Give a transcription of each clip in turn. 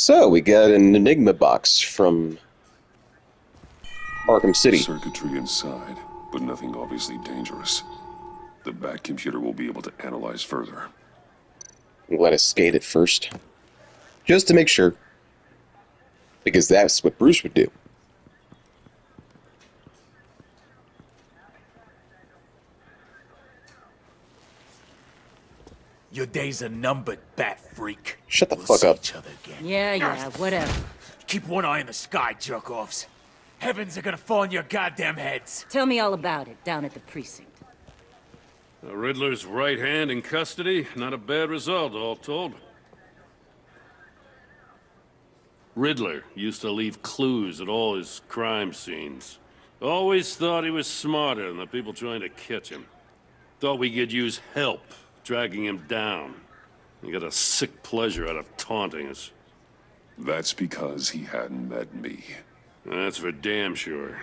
So, we got an Enigma box from Arkham City. Circuitry inside, but nothing obviously dangerous. The back computer will be able to analyze further. Let us skate it first. Just to make sure. Because that's what Bruce would do. Your days are numbered, bat freak. Shut the We'll fuck see up. each other again. Yeah, whatever. Keep one eye in the sky, jerk-offs. Heavens are gonna fall on your goddamn heads. Tell me all about it down at the precinct. The Riddler's right hand in custody, not a bad result, all told. Riddler used to leave clues at all his crime scenes. Always thought he was smarter than the people trying to catch him. Thought we could use help dragging him down. He got a sick pleasure out of taunting us. That's because he hadn't met me. That's for damn sure.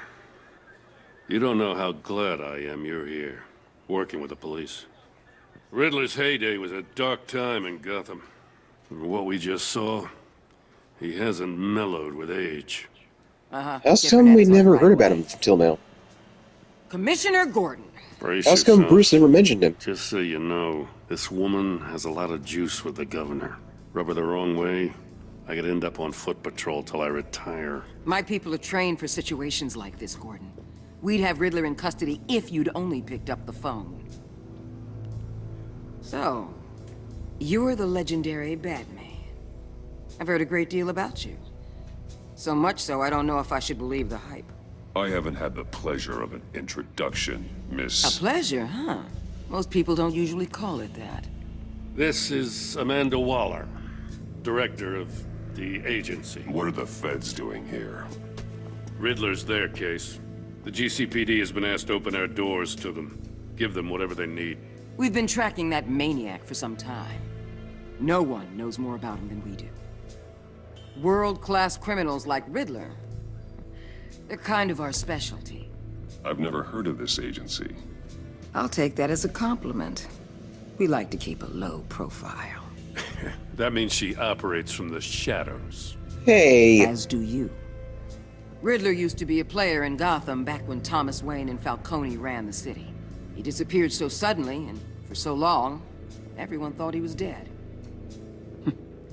You don't know how glad I am you're here, working with the police. Riddler's heyday was a dark time in Gotham. And what we just saw, he hasn't mellowed with age. How come we never heard about him till now? Commissioner Gordon. Brace How come yourself. Bruce never mentioned him? Just so you know, this woman has a lot of juice with the governor. Rub her the wrong way, I could end up on foot patrol till I retire. My people are trained for situations like this, Gordon. We'd have Riddler in custody if you'd only picked up the phone. So, you're the legendary Batman. I've heard a great deal about you. So much so, I don't know if I should believe the hype. I haven't had the pleasure of an introduction, Miss... A pleasure, huh? Most people don't usually call it that. This is Amanda Waller, director of the agency. What are the feds doing here? Riddler's their case. The GCPD has been asked to open our doors to them. Give them whatever they need. We've been tracking that maniac for some time. No one knows more about him than we do. World-class criminals like Riddler, they're kind of our specialty. I've never heard of this agency. I'll take that as a compliment. We like to keep a low profile. That means she operates from the shadows. Hey! As do you. Riddler used to be a player in Gotham back when Thomas Wayne and Falcone ran the city. He disappeared so suddenly and for so long, everyone thought he was dead.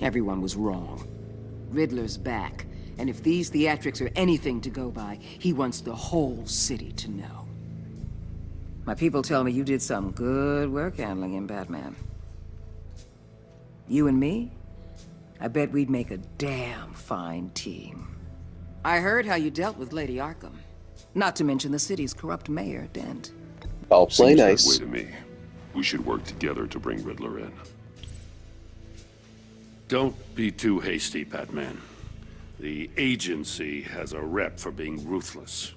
Everyone was wrong. Riddler's back, and if these theatrics are anything to go by, he wants the whole city to know. My people tell me you did some good work handling him, Batman. You and me? I bet we'd make a damn fine team. I heard how you dealt with Lady Arkham. Not to mention the city's corrupt mayor, Dent. I'll play Seems nice. that way to me. We should work together to bring Riddler in. Don't be too hasty, Batman. The agency has a rep for being ruthless.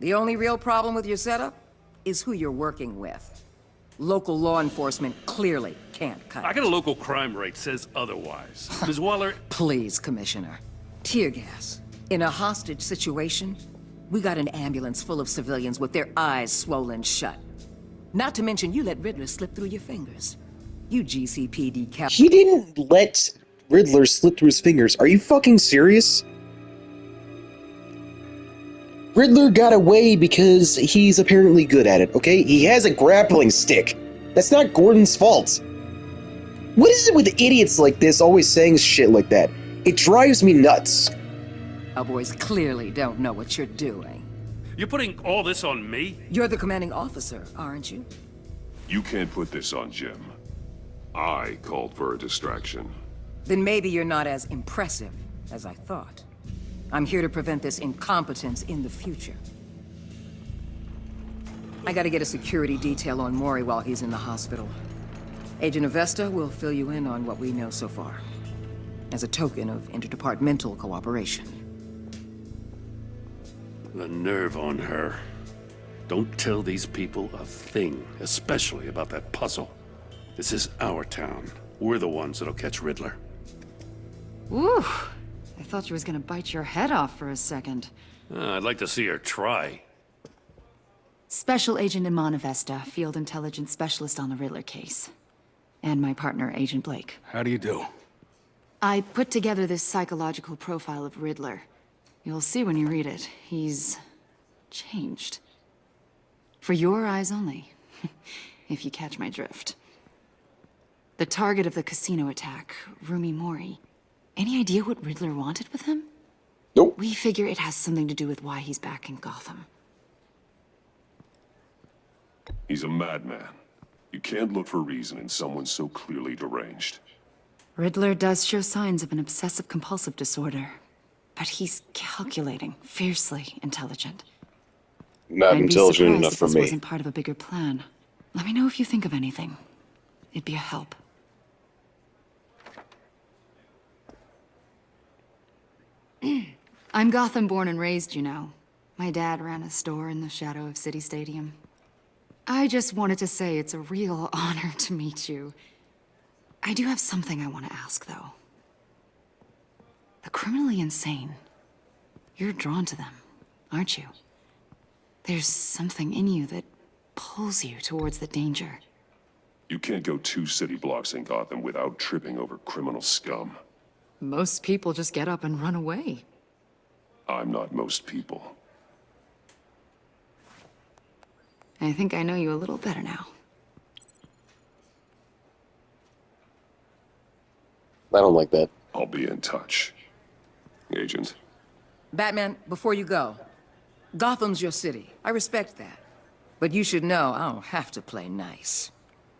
The only real problem with your setup is who you're working with. Local law enforcement clearly can't cut I it. got a local crime rate says otherwise. Ms. Waller, Please, Commissioner. Tear gas. In a hostage situation, we got an ambulance full of civilians with their eyes swollen shut. Not to mention you let Riddler slip through your fingers. You GCPD cap- He didn't let Riddler slip through his fingers. Are you fucking serious? Riddler got away because he's apparently good at it, okay? He has a grappling stick. That's not Gordon's fault. What is it with idiots like this always saying shit like that? It drives me nuts. Cowboys clearly don't know what you're doing. you're putting all this on me? You're the commanding officer, aren't you? You can't put this on Jim. I called for a distraction. Then maybe you're not as impressive as I thought. I'm here to prevent this incompetence in the future. I gotta get a security detail on Mori while he's in the hospital. Agent Avesta will fill you in on what we know so far, as a token of interdepartmental cooperation. The nerve on her. Don't tell these people a thing, especially about that puzzle. This is our town. We're the ones that'll catch Riddler. Ooh, I thought you was gonna bite your head off for a second. I'd like to see her try. Special Agent Iman Avesta, Field Intelligence Specialist on the Riddler case. And my partner, Agent Blake. How do you do? I put together this psychological profile of Riddler. You'll see when you read it. He's changed. For your eyes only, if you catch my drift. The target of the casino attack, Rumi Mori. Any idea what Riddler wanted with him? Nope. We figure it has something to do with why he's back in Gotham. He's a madman. You can't look for reason in someone so clearly deranged. Riddler does show signs of an obsessive-compulsive disorder. But he's calculating, fiercely intelligent. Not I'd be intelligent surprised enough if for this me. wasn't part of a bigger plan. Let me know if you think of anything. It'd be a help. I'm Gotham born and raised, you know. My dad ran a store in the shadow of City Stadium. I just wanted to say it's a real honor to meet you. I do have something I want to ask, though. The criminally insane. You're drawn to them, aren't you? There's something in you that pulls you towards the danger. You can't go 2 city blocks in Gotham without tripping over criminal scum. Most people just get up and run away. I'm not most people. I think I know you a little better now. I don't like that. I'll be in touch. Agent. Batman, before you go, Gotham's your city. I respect that. But you should know I don't have to play nice.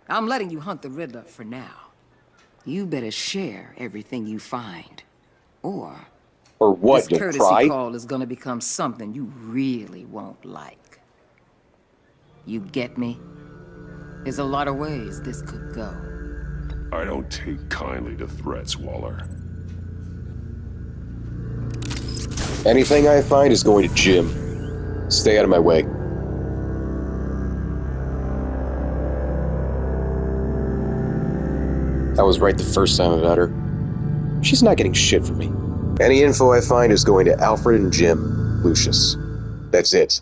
I'm letting you hunt the Riddler for now. You better share everything you find. Or What, this you courtesy cry? call is gonna become something you really won't like. You get me? There's a lot of ways this could go. I don't take kindly to threats, Waller. Anything I find is going to Jim. Stay out of my way. I was right the first time about her. She's not getting shit from me. Any info I find is going to Alfred and Jim, Lucius. That's it.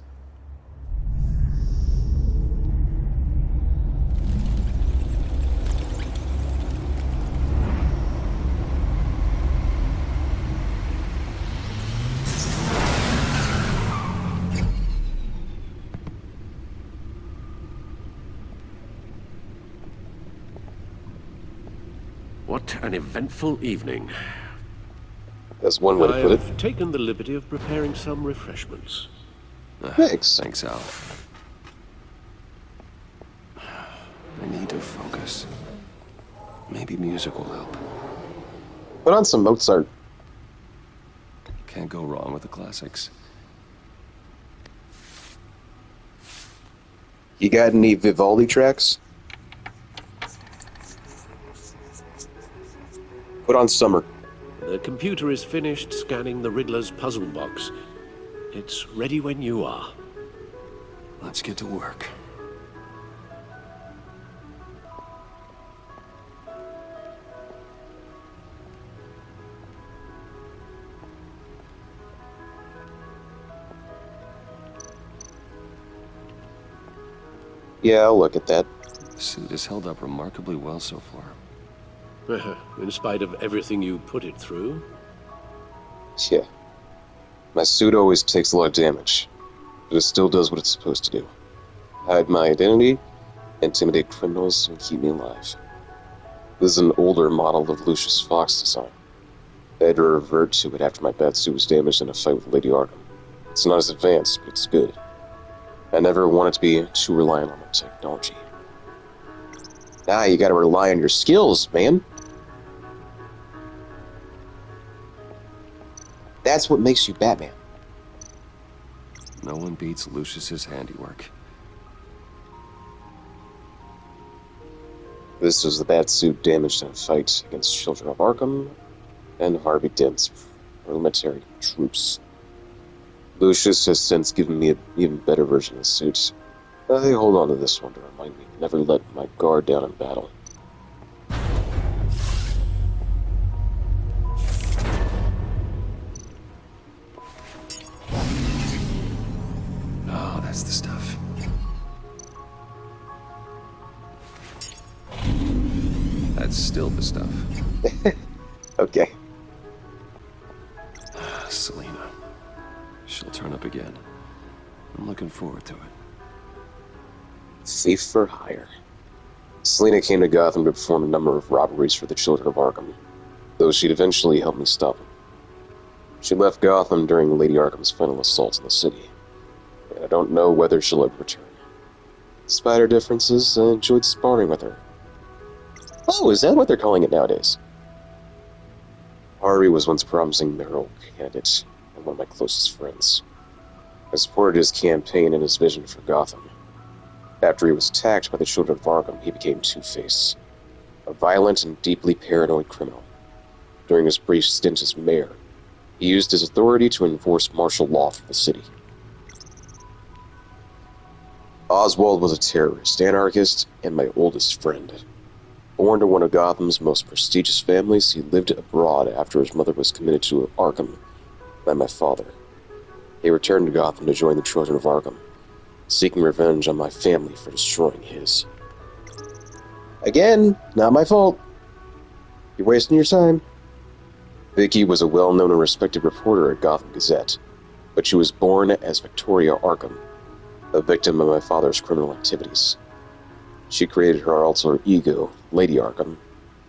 What an eventful evening. That's one way to put it. I've taken the liberty of preparing some refreshments. Thanks. Thanks, Al. I need to focus. Maybe music will help. Put on some Mozart. Can't go wrong with the classics. You got any Vivaldi tracks? Put on Summer. The computer is finished scanning the Riddler's puzzle box. It's ready when you are. Let's get to work. Yeah, I'll look at that. The suit has held up remarkably well so far. In spite of everything you put it through. Yeah. My suit always takes a lot of damage, but it still does what it's supposed to do. Hide my identity, intimidate criminals, and keep me alive. This is an older model of Lucius Fox design. I had to revert to it after my bat suit was damaged in a fight with Lady Arkham. It's not as advanced, but it's good. I never wanted to be too reliant on my technology. Nah, you gotta rely on your skills, man. That's what makes you Batman. No one beats Lucius's handiwork. This was the Batsuit damaged in a fight against Children of Arkham and Harvey Dent's military troops. Lucius has since given me an even better version of the suit. I hold on to this one to remind me to never let my guard down in battle. Oh, that's the stuff. That's still the stuff. Okay. Selina. She'll turn up again. I'm looking forward to it. Thief for hire. Selina came to Gotham to perform a number of robberies for the Children of Arkham, though she'd eventually help me stop them. She left Gotham during Lady Arkham's final assault on the city, and I don't know whether she'll ever return. Despite our differences, I enjoyed sparring with her. Oh, is that what they're calling it nowadays? Harvey was once a promising mayoral candidate and one of my closest friends. I supported his campaign and his vision for Gotham. After he was attacked by the Children of Arkham, he became Two-Face, a violent and deeply paranoid criminal. During his brief stint as mayor, he used his authority to enforce martial law for the city. Oswald was a terrorist, anarchist, and my oldest friend. Born to one of Gotham's most prestigious families, he lived abroad after his mother was committed to Arkham by my father. He returned to Gotham to join the Children of Arkham, seeking revenge on my family for destroying his. Again, not my fault. You're wasting your time. Vicky was a well-known and respected reporter at Gotham Gazette, but she was born as Victoria Arkham, a victim of my father's criminal activities. She created her alter ego, Lady Arkham,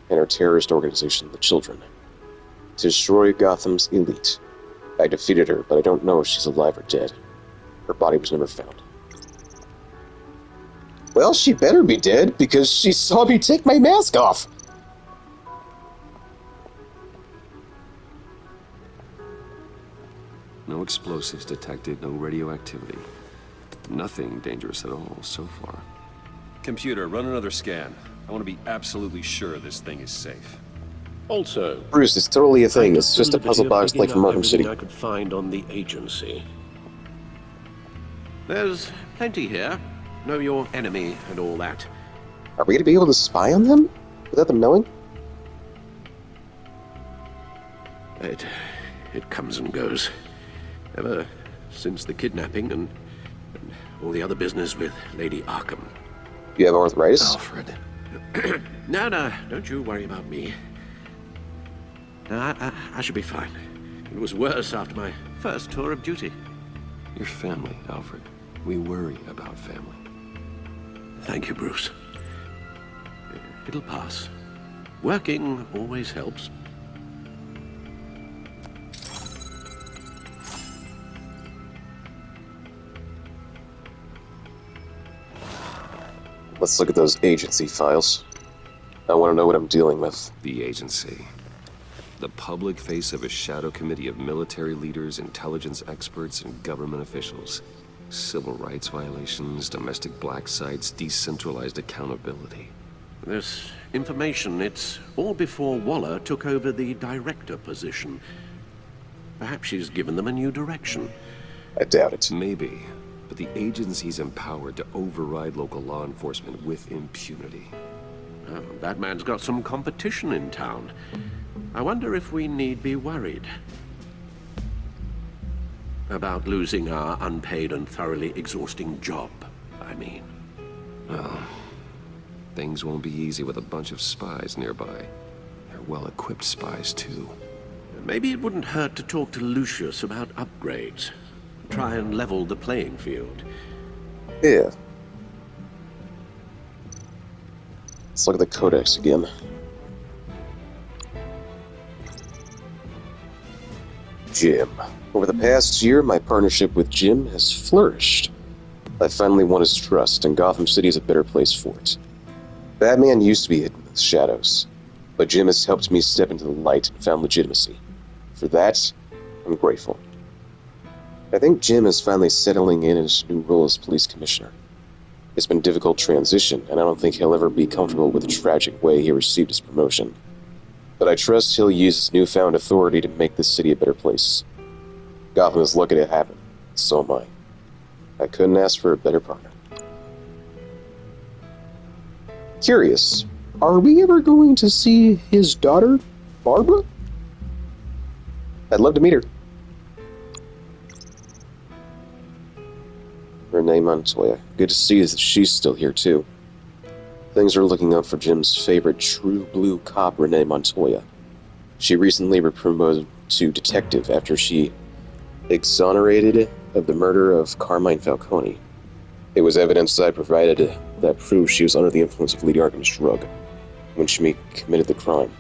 and her terrorist organization, the Children, to destroy Gotham's elite. I defeated her, but I don't know if she's alive or dead. Her body was never found. Well, she better be dead, because she saw me take my mask off! No explosives detected, no radioactivity. Nothing dangerous at all so far. Computer, run another scan. I want to be absolutely sure this thing is safe. Also, Bruce, it's totally a thing. It's just a puzzle box like from Arkham everything City. I could find on the agency. There's plenty here. Know your enemy and all that. Are we going to be able to spy on them without them knowing? It comes and goes. Ever since the kidnapping and all the other business with Lady Arkham. You have arthritis? Alfred. No, don't you worry about me. No, I should be fine. It was worse after my first tour of duty. Your family, Alfred. We worry about family. Thank you, Bruce. It'll pass. Working always helps. Let's look at those agency files. I want to know what I'm dealing with. The agency. The public face of a shadow committee of military leaders, intelligence experts, and government officials. Civil rights violations, domestic black sites, decentralized accountability. This information, it's all before Waller took over the director position. Perhaps she's given them a new direction. I doubt it. Maybe, but the agency's empowered to override local law enforcement with impunity. Oh, that man's got some competition in town. I wonder if we need be worried about losing our unpaid and thoroughly exhausting job, I mean. Well, things won't be easy with a bunch of spies nearby. They're well-equipped spies, too. Maybe it wouldn't hurt to talk to Lucius about upgrades. Try and level the playing field. Yeah. Let's look at the Codex again. Jim. Over the past year, my partnership with Jim has flourished. I finally won his trust, and Gotham City is a better place for it. Batman used to be hidden in the shadows, but Jim has helped me step into the light and found legitimacy. For that, I'm grateful. I think Jim is finally settling in his new role as police commissioner. It's been a difficult transition, and I don't think he'll ever be comfortable with the tragic way he received his promotion. But I trust he'll use his newfound authority to make this city a better place. Gotham is lucky to have him. So am I. I couldn't ask for a better partner. Curious, are we ever going to see his daughter, Barbara? I'd love to meet her. Renee Montoya. Good to see that she's still here, too. Things are looking up for Jim's favorite true blue cop, Renee Montoya. She recently was promoted to detective after she exonerated of the murder of Carmine Falcone. It was evidence that I provided that proved she was under the influence of Lady Arkham's drug when she committed the crime.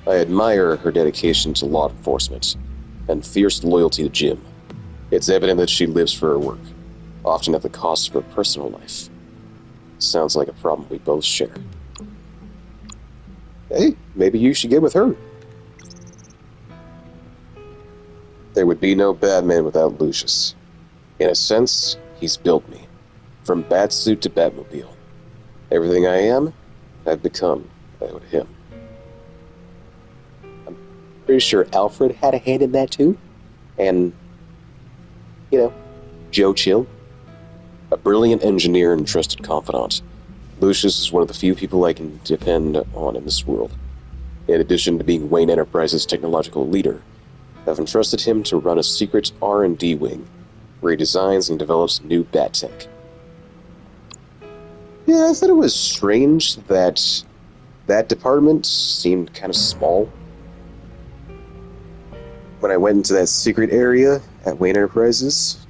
I admire her dedication to law enforcement and fierce loyalty to Jim. It's evident that she lives for her work, often at the cost of her personal life. Sounds like a problem we both share. Hey, maybe you should get with her. There would be no Batman without Lucius. In a sense, he's built me. From Batsuit to Batmobile. Everything I am, I've become, I owe to him. I'm pretty sure Alfred had a hand in that too. And, Joe Chill. A brilliant engineer and trusted confidant, Lucius is one of the few people I can depend on in this world. In addition to being Wayne Enterprises' technological leader, I've entrusted him to run a secret R&D wing, where he designs and develops new bat tech. Yeah, I thought it was strange that that department seemed kind of small. When I went into that secret area at Wayne Enterprises,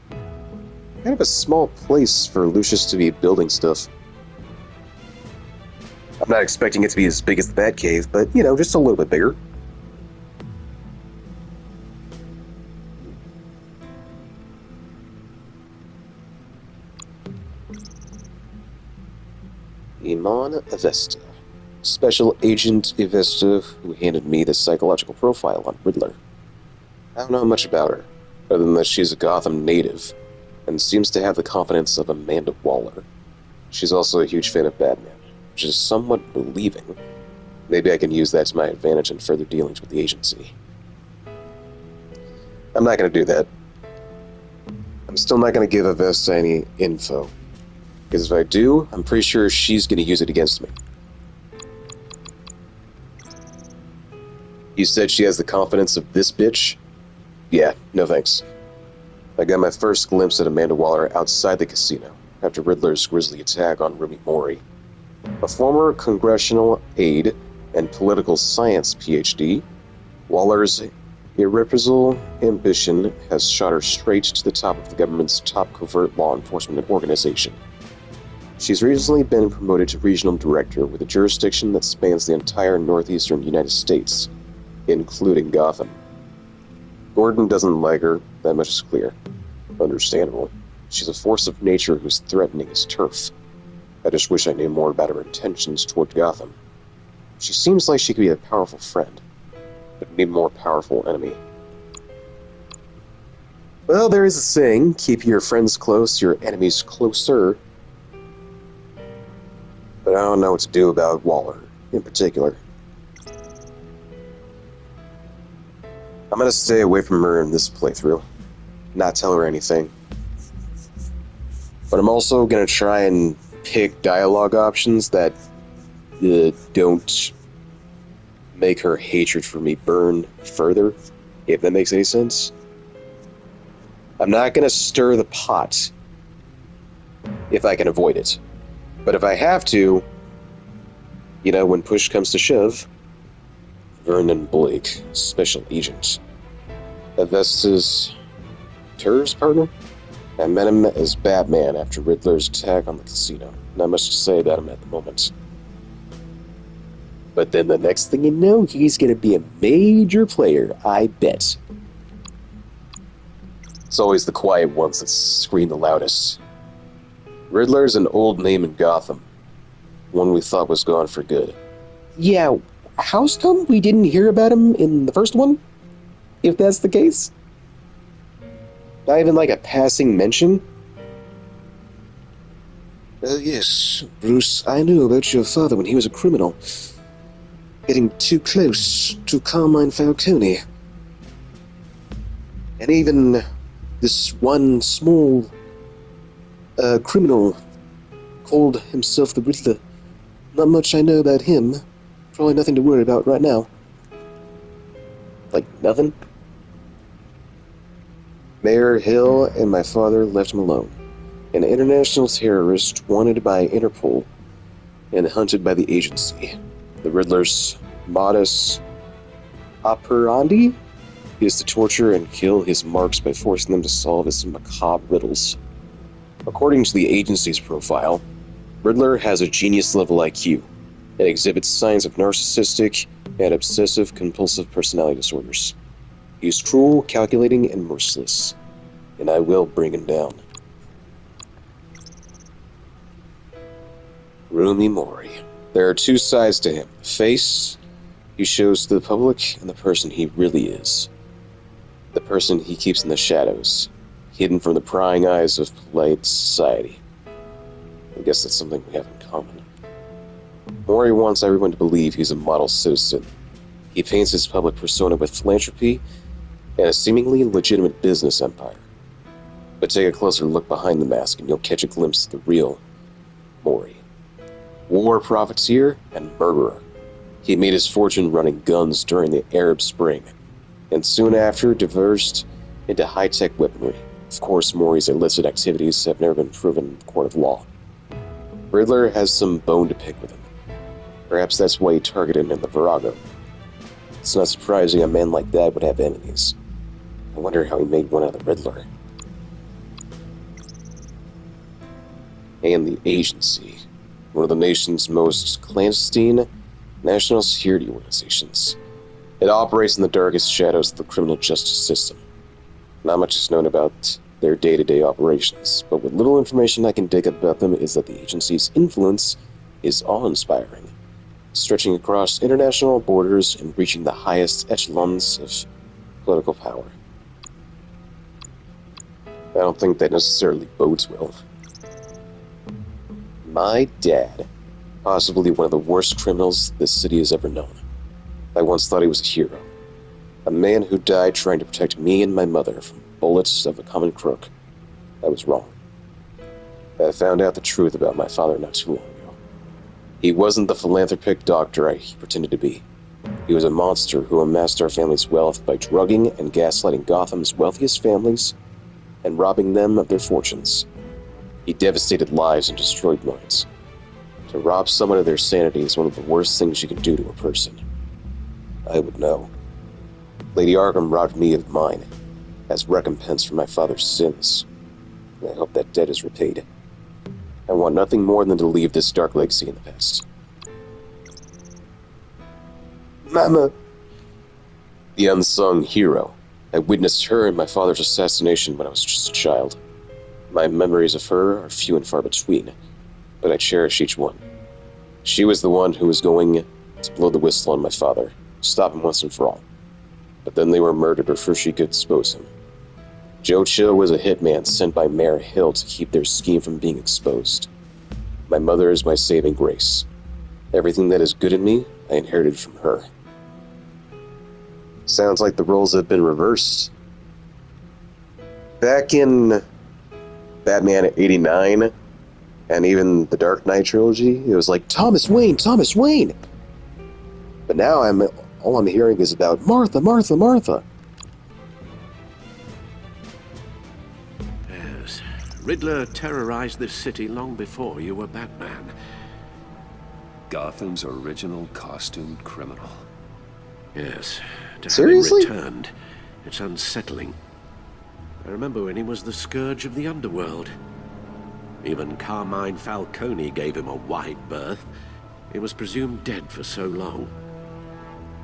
kind of a small place for Lucius to be building stuff. I'm not expecting it to be as big as the Batcave, but, just a little bit bigger. Iman Avesta. Special Agent Avesta, who handed me the psychological profile on Riddler. I don't know much about her, other than that she's a Gotham native, and seems to have the confidence of Amanda Waller. She's also a huge fan of Batman, which is somewhat relieving. Maybe I can use that to my advantage in further dealings with the agency. I'm not going to do that. I'm still not going to give Avesta any info, because if I do, I'm pretty sure she's going to use it against me. You said she has the confidence of this bitch? Yeah, no thanks. I got my first glimpse at Amanda Waller outside the casino after Riddler's grisly attack on Ruby Mori. A former congressional aide and political science PhD, Waller's irrepressible ambition has shot her straight to the top of the government's top covert law enforcement organization. She's recently been promoted to regional director with a jurisdiction that spans the entire northeastern United States, including Gotham. Gordon doesn't like her, that much is clear. Understandable. She's a force of nature who's threatening his turf. I just wish I knew more about her intentions toward Gotham. She seems like she could be a powerful friend, but need a more powerful enemy. Well, there is a saying, keep your friends close, your enemies closer. But I don't know what to do about Waller, in particular. I'm gonna stay away from her in this playthrough. Not tell her anything. But I'm also gonna try and pick dialogue options that don't make her hatred for me burn further, if that makes any sense. I'm not gonna stir the pot if I can avoid it. But if I have to, when push comes to shove, Vernon Blake, Special Agent. Avesta's terrorist partner? I met him as Batman after Riddler's attack on the casino. Not much to say about him at the moment. But then the next thing you know, he's gonna be a major player, I bet. It's always the quiet ones that scream the loudest. Riddler's an old name in Gotham. One we thought was gone for good. Yeah, how's come we didn't hear about him in the first one? If that's the case? Not even like a passing mention? Yes, Bruce, I knew about your father when he was a criminal. Getting too close to Carmine Falcone. And even this one small criminal called himself the Riddler. Not much I know about him. Probably nothing to worry about right now. Like, nothing? Mayor Hill and my father left him alone. An international terrorist wanted by Interpol and hunted by the agency. The Riddler's modus operandi is to torture and kill his marks by forcing them to solve his macabre riddles. According to the agency's profile, Riddler has a genius-level IQ and exhibits signs of narcissistic and obsessive-compulsive personality disorders. He is cruel, calculating, and merciless, and I will bring him down. Rumi Mori. There are two sides to him. The face he shows to the public and the person he really is. The person he keeps in the shadows, hidden from the prying eyes of polite society. I guess that's something we have in common. Mori wants everyone to believe he's a model citizen. He paints his public persona with philanthropy and a seemingly legitimate business empire. But take a closer look behind the mask and you'll catch a glimpse of the real Mori. War profiteer and murderer. He made his fortune running guns during the Arab Spring, and soon after diverged into high-tech weaponry. Of course, Mori's illicit activities have never been proven in the court of law. Riddler has some bone to pick with him. Perhaps that's why he targeted him in the Virago. It's not surprising a man like that would have enemies. I wonder how he made one out of the Riddler. And the Agency, one of the nation's most clandestine national security organizations. It operates in the darkest shadows of the criminal justice system. Not much is known about their day-to-day operations, but what little information I can dig about them is that the agency's influence is awe-inspiring, stretching across international borders and reaching the highest echelons of political power. I don't think that necessarily bodes well. My dad, possibly one of the worst criminals this city has ever known. I once thought he was a hero. A man who died trying to protect me and my mother from bullets of a common crook. I was wrong. I found out the truth about my father not too long ago. He wasn't the philanthropic doctor he pretended to be. He was a monster who amassed our family's wealth by drugging and gaslighting Gotham's wealthiest families and robbing them of their fortunes. He devastated lives and destroyed minds. To rob someone of their sanity is one of the worst things you can do to a person. I would know. Lady Arkham robbed me of mine, as recompense for my father's sins. And I hope that debt is repaid. I want nothing more than to leave this dark legacy in the past. Mama! The unsung hero. I witnessed her in my father's assassination when I was just a child. My memories of her are few and far between, but I cherish each one. She was the one who was going to blow the whistle on my father, stop him once and for all. But then they were murdered before she could expose him. Joe Chill was a hitman sent by Mayor Hill to keep their scheme from being exposed. My mother is my saving grace. Everything that is good in me, I inherited from her. Sounds like the roles have been reversed. Back in Batman '89, and even the Dark Knight trilogy, it was like, Thomas Wayne, Thomas Wayne! But now all I'm hearing is about Martha, Martha, Martha. Yes, Riddler terrorized this city long before you were Batman. Gotham's original costumed criminal. Yes, to Seriously? have him returned, it's unsettling. I remember when he was the scourge of the underworld. Even Carmine Falcone gave him a wide berth. He was presumed dead for so long.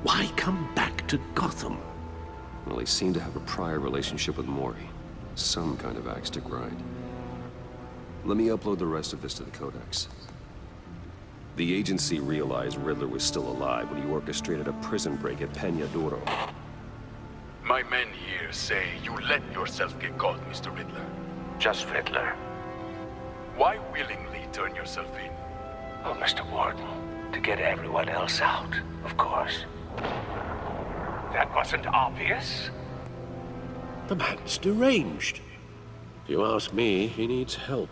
Why come back to Gotham? Well, he seemed to have a prior relationship with Mori. Some kind of axe to grind. Let me upload the rest of this to the Codex. The agency realized Riddler was still alive when he orchestrated a prison break at Peña Duro. My men here say you let yourself get caught, Mr. Riddler. Just Riddler. Why willingly turn yourself in? Oh, Mr. Warden, to get everyone else out, of course. That wasn't obvious. The man's deranged. If you ask me, he needs help.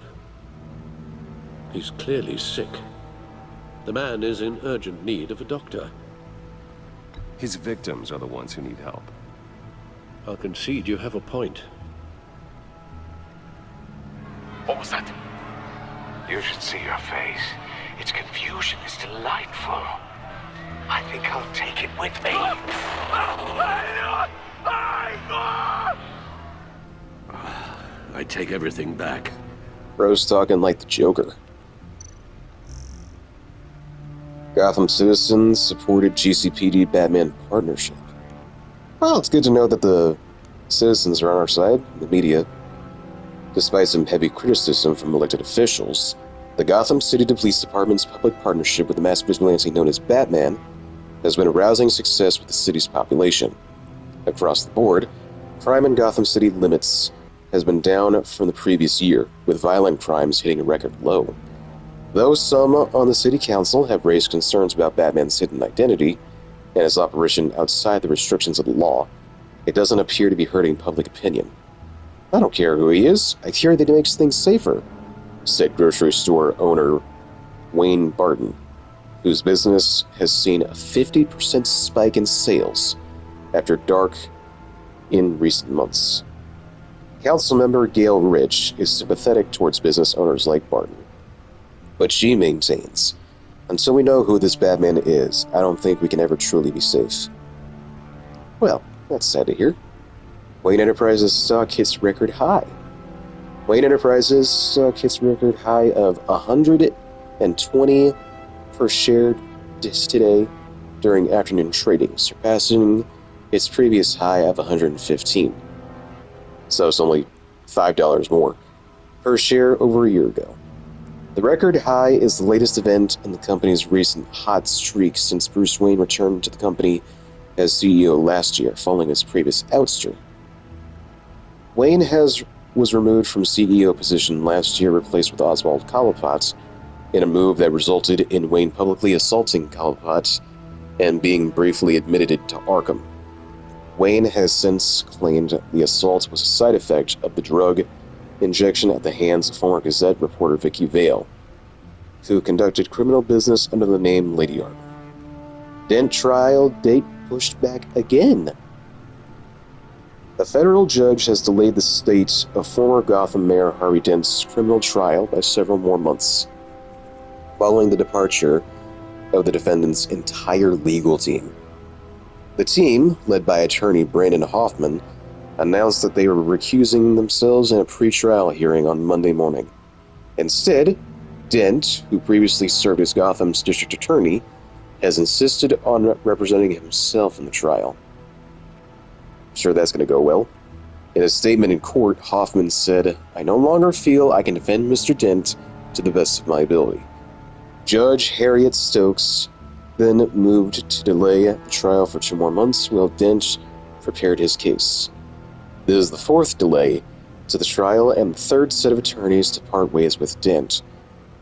He's clearly sick. The man is in urgent need of a doctor. His victims are the ones who need help. I'll concede you have a point. What was that? You should see your face. Its confusion is delightful. I think I'll take it with me. I take everything back. Bro's talking like the Joker. Gotham citizens supported GCPD Batman partnership. Well, it's good to know that the citizens are on our side, the media. Despite some heavy criticism from elected officials, the Gotham City Police Department's public partnership with the masked vigilante known as Batman has been a rousing success with the city's population. Across the board, crime in Gotham City limits has been down from the previous year, with violent crimes hitting a record low. Though some on the city council have raised concerns about Batman's hidden identity and his operation outside the restrictions of the law, it doesn't appear to be hurting public opinion. I don't care who he is, I care that he makes things safer, said grocery store owner Wayne Barton, whose business has seen a 50% spike in sales after dark in recent months. Councilmember Gail Rich is sympathetic towards business owners like Barton, but she maintains, until we know who this Batman is, I don't think we can ever truly be safe. Well, that's sad to hear. Wayne Enterprises stock hits record high. Wayne Enterprises stock hits record high of 120 per share today during afternoon trading, surpassing its previous high of 115. So it's only $5 more per share over a year ago. The record high is the latest event in the company's recent hot streak since Bruce Wayne returned to the company as CEO last year, following his previous ouster. Wayne was removed from CEO position last year, replaced with Oswald Cobblepot, in a move that resulted in Wayne publicly assaulting Cobblepot and being briefly admitted to Arkham. Wayne has since claimed the assault was a side effect of the drug injection at the hands of former Gazette reporter Vicky Vale, who conducted criminal business under the name Lady Armor. Dent trial date pushed back again. A federal judge has delayed the state of former Gotham Mayor Harvey Dent's criminal trial by several more months, following the departure of the defendant's entire legal team. The team, led by attorney Brandon Hoffman, announced that they were recusing themselves in a pre-trial hearing on Monday morning. Instead, Dent, who previously served as Gotham's district attorney, has insisted on representing himself in the trial. I'm sure that's going to go well. In a statement in court, Hoffman said, "I no longer feel I can defend Mr. Dent to the best of my ability." Judge Harriet Stokes then moved to delay the trial for 2 more months while Dent prepared his case. This is the 4th delay to the trial and the 3rd set of attorneys to part ways with Dent,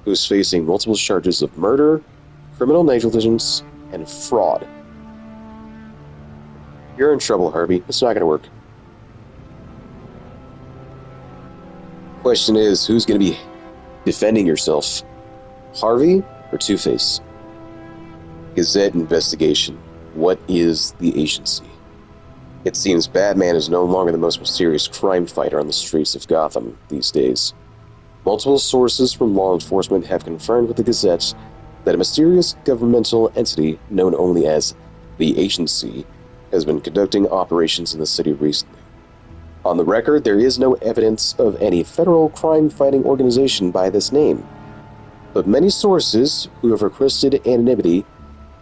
who's facing multiple charges of murder, criminal negligence, and fraud. You're in trouble, Harvey. It's not going to work. Question is, who's going to be defending yourself? Harvey or Two-Face? Gazette investigation. What is the agency? It seems Batman is no longer the most mysterious crime fighter on the streets of Gotham these days. Multiple sources from law enforcement have confirmed with the Gazette that a mysterious governmental entity known only as the Agency has been conducting operations in the city recently. On the record, there is no evidence of any federal crime-fighting organization by this name, but many sources who have requested anonymity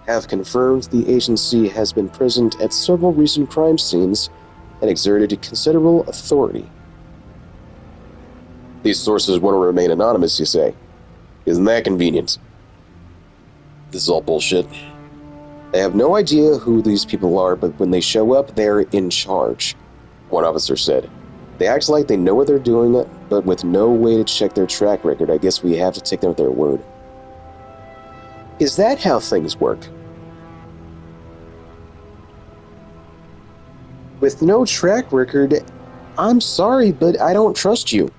have confirmed the agency has been present at several recent crime scenes and exerted considerable authority. These sources want to remain anonymous, you say? Isn't that convenient? This is all bullshit. They have no idea who these people are, but when they show up, they're in charge, one officer said. They act like they know what they're doing, but with no way to check their track record, I guess we have to take them at their word. Is that how things work? With no track record, I'm sorry, but I don't trust you.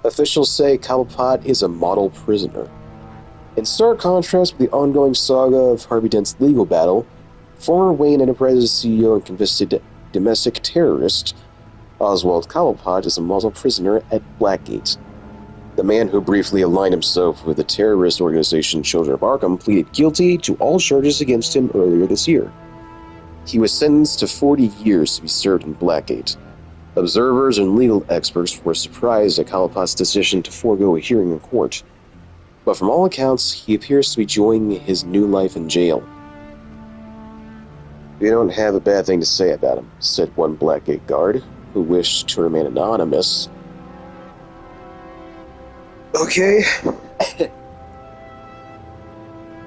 Officials say Cobblepot is a model prisoner. In stark contrast with the ongoing saga of Harvey Dent's legal battle, former Wayne Enterprises CEO and convicted domestic terrorist Oswald Cobblepot is a model prisoner at Blackgate. The man who briefly aligned himself with the terrorist organization Children of Arkham pleaded guilty to all charges against him earlier this year. He was sentenced to 40 years to be served in Blackgate. Observers and legal experts were surprised at Callapot's decision to forego a hearing in court. But from all accounts, he appears to be enjoying his new life in jail. "We don't have a bad thing to say about him," said one Blackgate guard, who wished to remain anonymous. "Okay."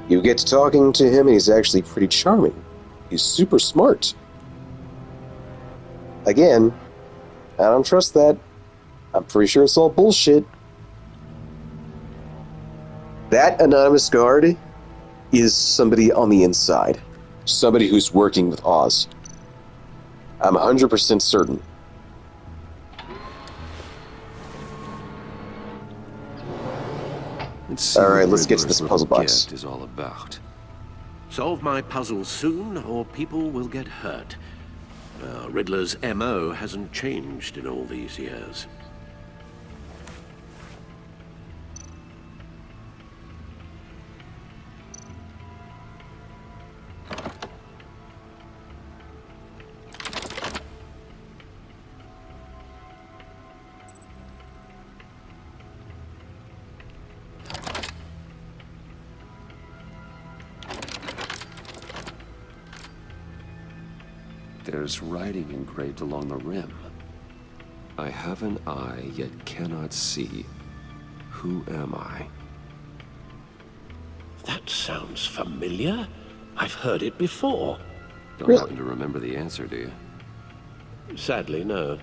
You get to talking to him and he's actually pretty charming. He's super smart. Again, I don't trust that. I'm pretty sure it's all bullshit. That anonymous guard is somebody on the inside. Somebody who's working with Oz. I'm 100% certain. Alright, let's get to this puzzle box. Is all about. Solve my puzzle soon, or people will get hurt. Riddler's MO hasn't changed in all these years. There's writing engraved along the rim. I have an eye, yet cannot see. Who am I? That sounds familiar. I've heard it before. Don't happen to remember the answer, do you? Sadly, no.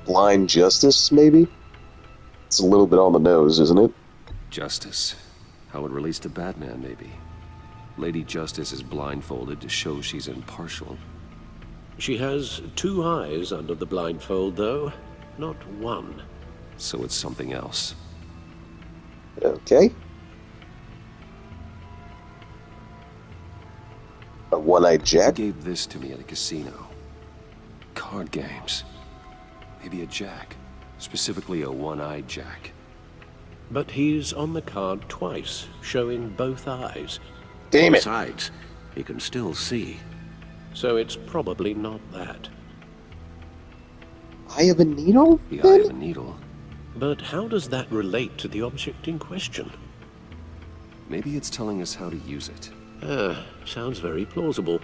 Blind Justice, maybe? It's a little bit on the nose, isn't it? Justice. How it relates to Batman, maybe. Lady Justice is blindfolded to show she's impartial. She has 2 eyes under the blindfold, though. Not one. So it's something else. Okay. A one-eyed Jack? Who gave this to me at a casino? Card games. Maybe a Jack. Specifically a one-eyed Jack. But he's on the card twice, showing both eyes. Damn it! Besides, he can still see. So it's probably not that. Eye of a needle? The eye of a needle. But how does that relate to the object in question? Maybe it's telling us how to use it. Sounds very plausible.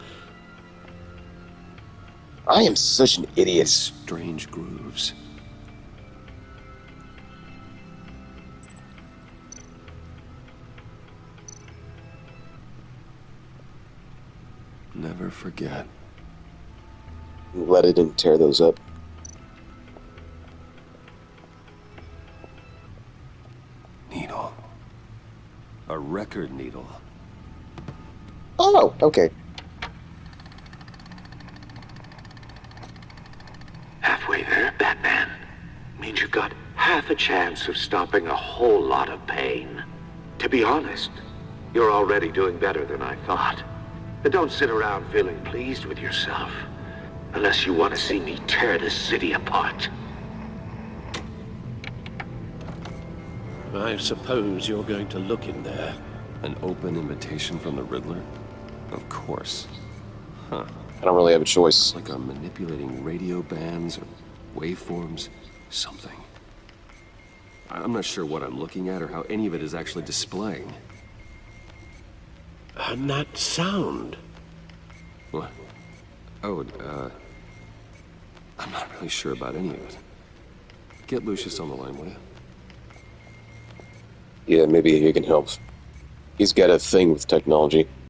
I am such an idiot. Strange grooves. Never forget. Glad I didn't tear those up. Needle. A record needle. Oh, okay. Halfway there, Batman. Means you've got half a chance of stopping a whole lot of pain. To be honest, you're already doing better than I thought. But don't sit around feeling pleased with yourself. Unless you want to see me tear this city apart. I suppose you're going to look in there. An open invitation from the Riddler? Of course. Huh. I don't really have a choice. Like I'm manipulating radio bands or waveforms. Something. I'm not sure what I'm looking at or how any of it is actually displaying. And that sound. What? Oh, I'm not really sure about any of it. Get Lucius on the line, will you? Yeah, maybe he can help. He's got a thing with technology.